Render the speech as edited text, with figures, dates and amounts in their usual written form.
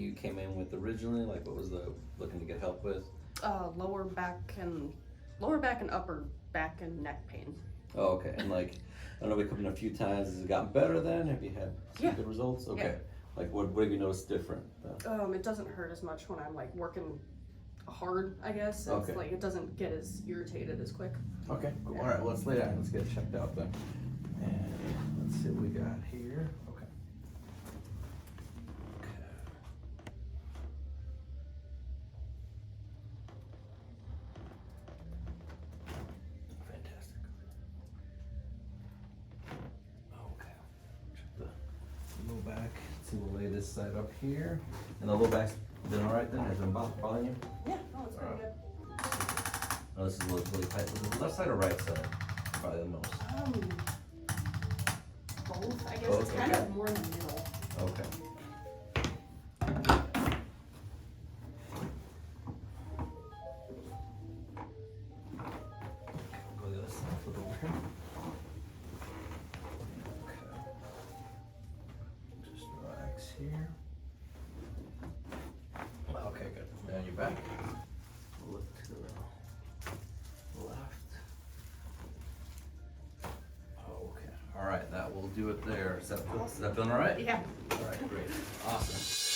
you came in with originally? Like, what was the looking to get help with? Lower back and upper back and neck pain. Oh, okay. And like, I know we come in a few times. Has it gotten better then? Have you had some good results? Okay. Yeah. Like, what have you noticed different? It doesn't hurt as much when I'm like working hard, I guess. It's Okay. like it doesn't get as irritated as quick. Okay, cool. All right, well, let's lay down. Let's get it checked out then. And let's see what we got here. Okay. Fantastic. Okay. Check the low back. Let's see, we'll lay this side up here. And the low back's been all right then? Has it been bothering you? Yeah, no, it's pretty good. Oh, this is really tight. Was it the left side or right side? Probably the most. Both. I guess Both, it's kind okay. of more in the middle. Okay. Go to the other side, flip over here. Okay. Just relax here. Okay, good. Now you're back. Look to the left. Okay. All right, that will do it there. Is that feeling all right? Yeah. All right, great. Awesome.